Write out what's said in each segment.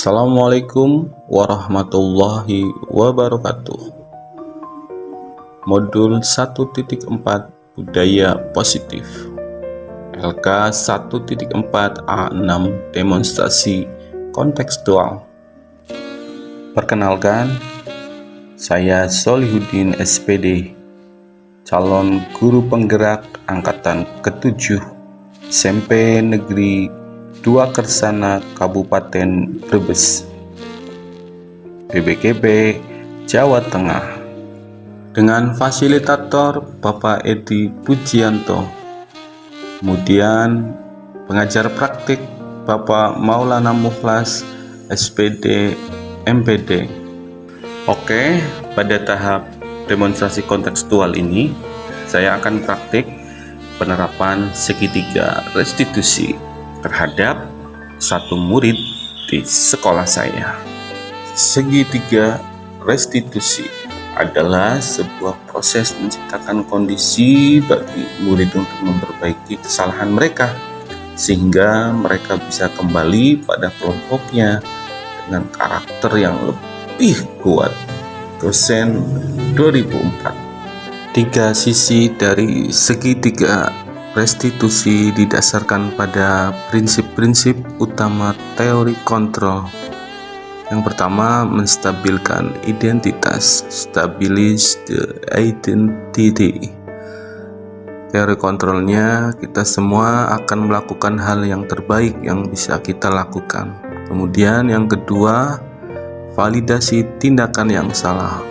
Assalamualaikum warahmatullahi wabarakatuh. Modul 1.4 Budaya Positif LK 1.4 A6 Demonstrasi Kontekstual. Perkenalkan, saya Solihuddin SPD, calon guru penggerak angkatan ke-7 SMP Negeri 2 Kersana Kabupaten Brebes, PBKP, Jawa Tengah, dengan fasilitator Bapak Edi Pujianto. Kemudian pengajar praktik Bapak Maulana Mukhlas SPD MPD. Oke, pada tahap demonstrasi kontekstual ini saya akan praktik penerapan segitiga restitusi terhadap satu murid di sekolah saya. Segitiga restitusi adalah sebuah proses menciptakan kondisi bagi murid untuk memperbaiki kesalahan mereka sehingga mereka bisa kembali pada kelompoknya dengan karakter yang lebih kuat. Dosen 2004. Tiga sisi dari segitiga restitusi didasarkan pada prinsip-prinsip utama teori kontrol. Yang pertama, menstabilkan identitas, stabilize the identity. Teori kontrolnya, kita semua akan melakukan hal yang terbaik yang bisa kita lakukan. Kemudian yang kedua, validasi tindakan yang salah,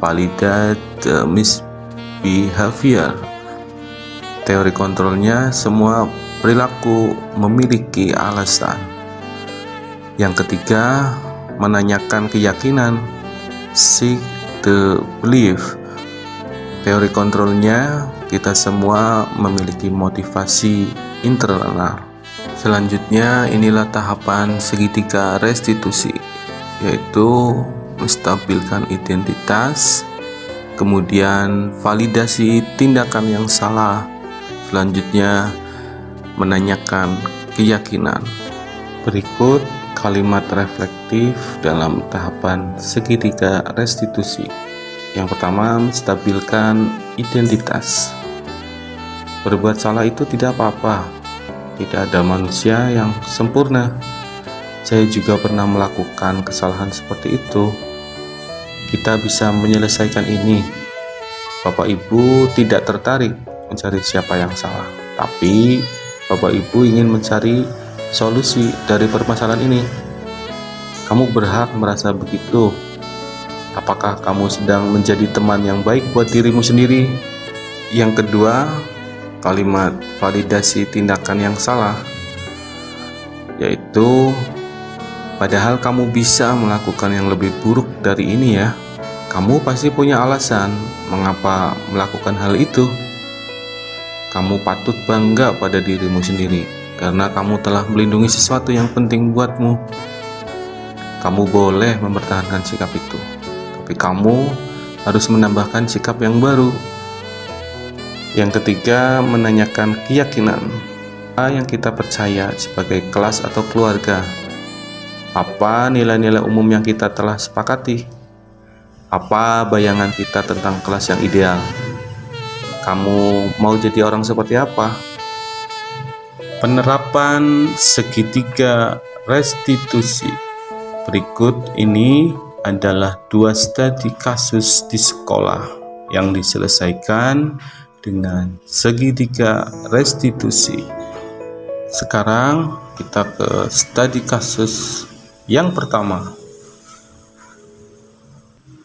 validate the misbehavior. Teori kontrolnya, semua perilaku memiliki alasan. Yang ketiga, menanyakan keyakinan, seek the belief. Teori kontrolnya, kita semua memiliki motivasi internal. Selanjutnya, inilah tahapan segitiga restitusi, yaitu menstabilkan identitas, kemudian validasi tindakan yang salah, selanjutnya menanyakan keyakinan. Berikut kalimat reflektif dalam tahapan segitiga restitusi. Yang pertama, menstabilkan identitas. Berbuat salah itu tidak apa-apa. Tidak ada manusia yang sempurna. Saya juga pernah melakukan kesalahan seperti itu. Kita bisa menyelesaikan ini. Bapak Ibu tidak tertarik mencari siapa yang salah, tapi Bapak Ibu ingin mencari solusi dari permasalahan ini. Kamu berhak merasa begitu. Apakah kamu sedang menjadi teman yang baik buat dirimu sendiri? Yang kedua, kalimat validasi tindakan yang salah, yaitu padahal kamu bisa melakukan yang lebih buruk dari ini ya. Kamu pasti punya alasan mengapa melakukan hal itu. Kamu patut bangga pada dirimu sendiri karena kamu telah melindungi sesuatu yang penting buatmu. Kamu boleh mempertahankan sikap itu, tapi kamu harus menambahkan sikap yang baru. Yang ketiga, menanyakan keyakinan. Apa yang kita percaya sebagai kelas atau keluarga? Apa nilai-nilai umum yang kita telah sepakati? Apa bayangan kita tentang kelas yang ideal? Kamu mau jadi orang seperti apa? Penerapan segitiga restitusi. Berikut ini adalah 2 studi kasus di sekolah yang diselesaikan dengan segitiga restitusi. Sekarang kita ke studi kasus yang pertama.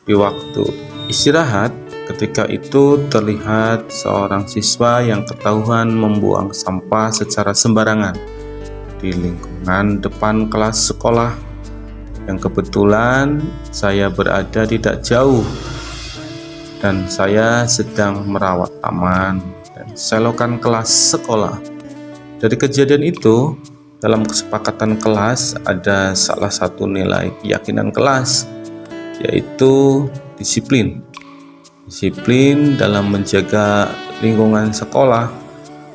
Di waktu istirahat, ketika itu terlihat seorang siswa yang ketahuan membuang sampah secara sembarangan di lingkungan depan kelas sekolah, yang kebetulan saya berada tidak jauh dan saya sedang merawat taman dan selokan kelas sekolah. Dari kejadian itu, dalam kesepakatan kelas ada salah satu nilai keyakinan kelas, yaitu disiplin. Disiplin dalam menjaga lingkungan sekolah.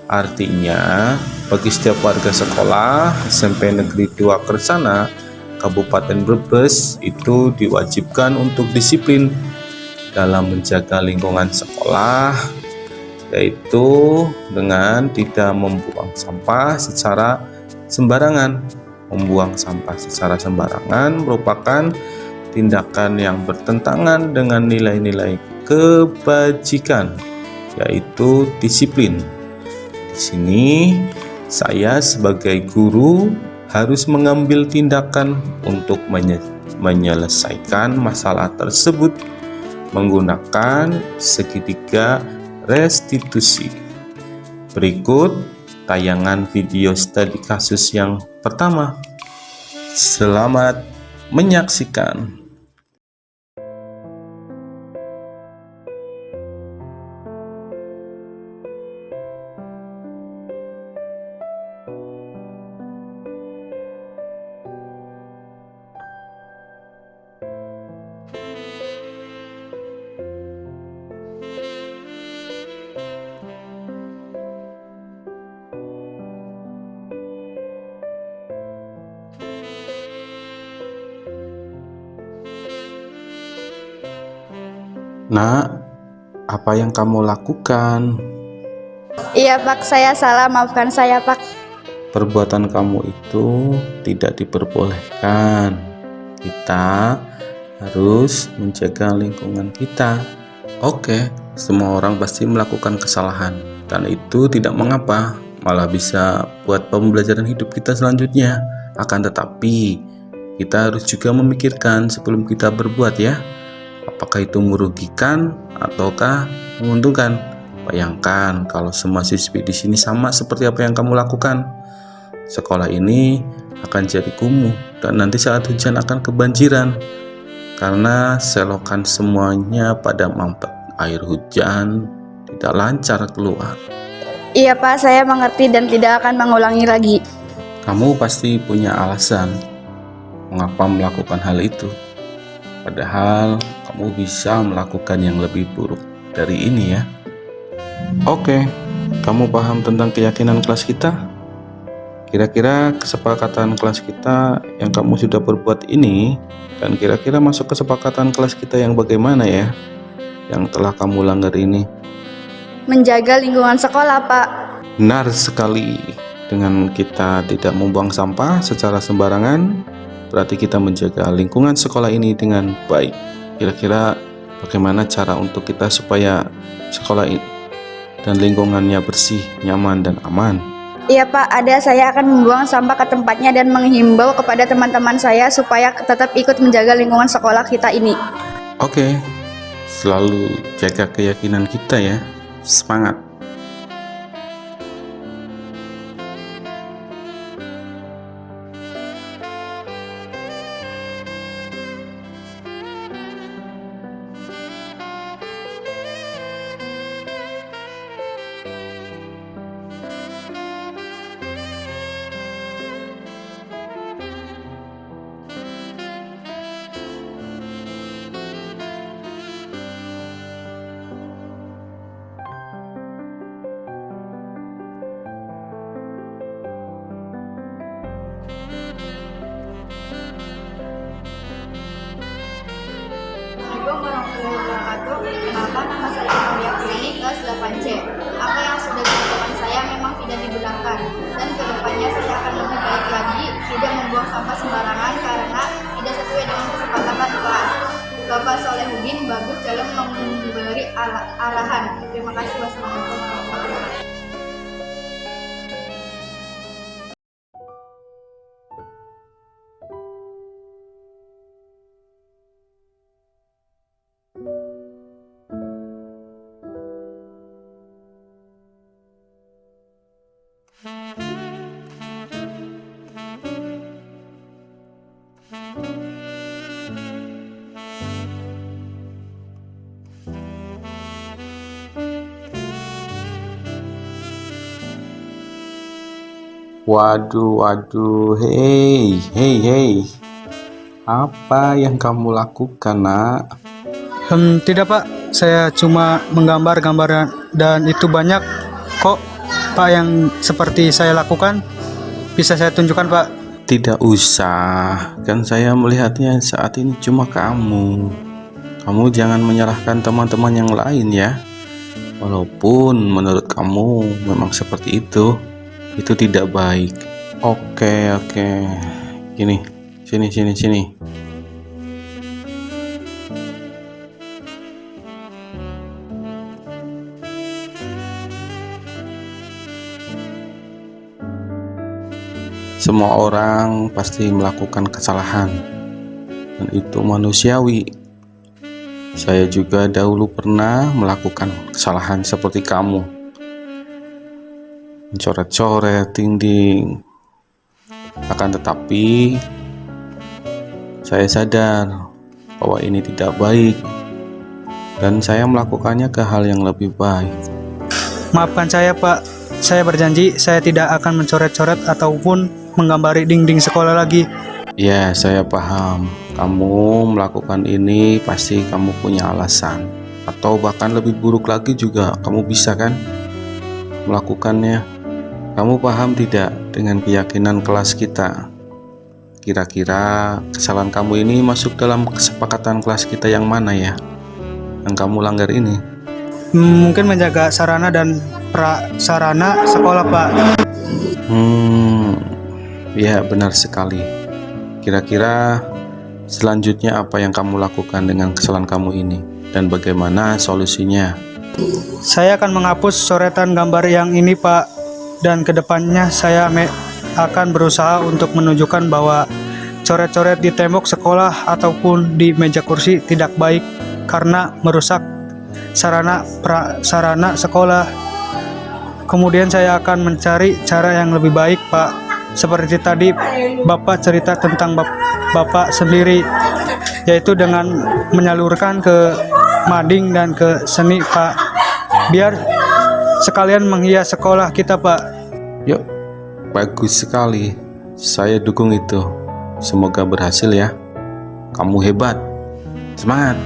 Artinya, bagi setiap warga sekolah SMP Negeri 2 Kersana Kabupaten Brebes itu diwajibkan untuk disiplin dalam menjaga lingkungan sekolah, yaitu dengan tidak membuang sampah secara sembarangan. Membuang sampah secara sembarangan merupakan tindakan yang bertentangan dengan nilai-nilai kebajikan, yaitu disiplin. Di sini saya sebagai guru harus mengambil tindakan untuk menyelesaikan masalah tersebut menggunakan segitiga restitusi. Berikut tayangan video studi kasus yang pertama. Selamat menyaksikan. Nak, apa yang kamu lakukan? Iya Pak, saya salah, maafkan saya Pak. Perbuatan kamu itu tidak diperbolehkan. Kita harus menjaga lingkungan kita. Oke, semua orang pasti melakukan kesalahan, dan itu tidak mengapa, malah bisa buat pembelajaran hidup kita selanjutnya. Akan tetapi, kita harus juga memikirkan sebelum kita berbuat ya. Apakah itu merugikan ataukah menguntungkan? Bayangkan kalau semua siswi di sini sama seperti apa yang kamu lakukan. Sekolah ini akan jadi kumuh dan nanti saat hujan akan kebanjiran karena selokan semuanya pada mampet. Air hujan tidak lancar keluar. Iya Pak, saya mengerti dan tidak akan mengulangi lagi. Kamu pasti punya alasan mengapa melakukan hal itu. Padahal kamu bisa melakukan yang lebih buruk dari ini ya. Oke, kamu paham tentang keyakinan kelas kita? Kira-kira kesepakatan kelas kita yang kamu sudah berbuat ini, dan kira-kira masuk kesepakatan kelas kita yang bagaimana ya, yang telah kamu langgar ini? Menjaga lingkungan sekolah Pak. Benar sekali. Dengan kita tidak membuang sampah secara sembarangan, berarti kita menjaga lingkungan sekolah ini dengan baik. Kira-kira bagaimana cara untuk kita supaya sekolah ini dan lingkungannya bersih, nyaman, dan aman? Iya Pak, saya akan membuang sampah ke tempatnya dan menghimbau kepada teman-teman saya supaya tetap ikut menjaga lingkungan sekolah kita ini. Oke, selalu jaga keyakinan kita ya. Semangat! Assalamualaikum warahmatullahi wabarakatuh. Kenalkan, nama saya Maria Purni, kelas 8C. Apa yang sudah dilakukan saya memang tidak dibenarkan, dan kedepannya saya akan lebih baik lagi, tidak membuang sampah sembarangan karena tidak sesuai dengan kesepakatan kelas. Bapak Solehudin bagus dalam memberi arahan. Terima kasih. Wassalamualaikum warahmatullahi wabarakatuh. Waduh, hei. Apa yang kamu lakukan, nak? Tidak Pak, saya cuma menggambar dan itu banyak kok Pak yang seperti saya lakukan. Bisa saya tunjukkan Pak? Tidak usah, kan saya melihatnya saat ini cuma kamu. Kamu jangan menyalahkan teman-teman yang lain ya. Walaupun menurut kamu memang seperti itu tidak baik. Oke. Gini, sini. Semua orang pasti melakukan kesalahan, dan itu manusiawi. Saya juga dahulu pernah melakukan kesalahan seperti kamu, mencoret-coret dinding. Akan tetapi, saya sadar bahwa ini tidak baik, dan saya melakukannya ke hal yang lebih baik. Maafkan saya, Pak. Saya berjanji saya tidak akan mencoret-coret ataupun menggambari dinding sekolah lagi. Ya, saya paham. Kamu melakukan ini pasti kamu punya alasan, atau bahkan lebih buruk lagi juga kamu bisa kan melakukannya. Kamu paham tidak dengan keyakinan kelas kita? Kira-kira kesalahan kamu ini masuk dalam kesepakatan kelas kita yang mana ya, yang kamu langgar ini? Mungkin menjaga sarana dan prasarana sekolah, Pak. Ya, benar sekali. Kira-kira selanjutnya apa yang kamu lakukan dengan kesalahan kamu ini, dan bagaimana solusinya? Saya akan menghapus coretan gambar yang ini, Pak. Dan kedepannya saya akan berusaha untuk menunjukkan bahwa coret-coret di tembok sekolah ataupun di meja kursi tidak baik karena merusak sarana prasarana sekolah. Kemudian saya akan mencari cara yang lebih baik, Pak. Seperti tadi Bapak cerita tentang Bapak sendiri, yaitu dengan menyalurkan ke mading dan ke seni, Pak. Biar sekalian menghias sekolah kita, Pak. Yuk, bagus sekali. Saya dukung itu. Semoga berhasil ya. Kamu hebat. Semangat.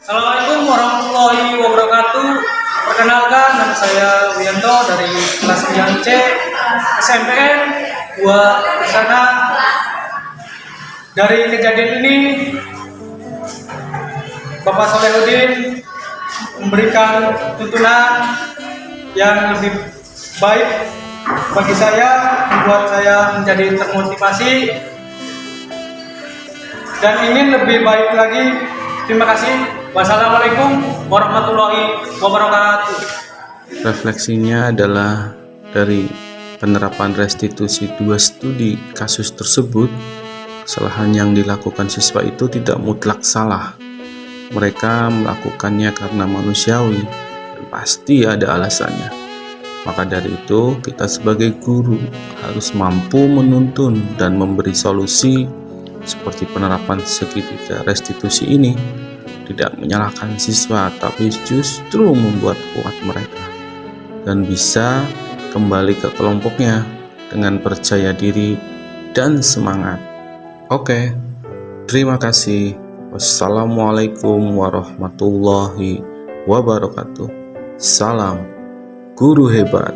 Assalamualaikum warahmatullahi wabarakatuh. Perkenalkan, nama saya Wianto dari kelas 9C SMPN 2 Kesana. Dari kejadian ini, Bapak Solehudin memberikan tuntunan yang lebih baik bagi saya, membuat saya menjadi termotivasi dan ingin lebih baik lagi. Terima kasih. Wassalamualaikum warahmatullahi wabarakatuh. Refleksinya adalah dari penerapan restitusi 2 studi kasus tersebut, kesalahan yang dilakukan siswa itu tidak mutlak salah. Mereka melakukannya karena manusiawi dan pasti ada alasannya. Maka dari itu, kita sebagai guru harus mampu menuntun dan memberi solusi seperti penerapan segitiga restitusi ini. Tidak menyalahkan siswa, tapi justru membuat kuat mereka dan bisa kembali ke kelompoknya dengan percaya diri dan semangat. Oke, terima kasih. Wassalamualaikum warahmatullahi wabarakatuh. Salam guru hebat.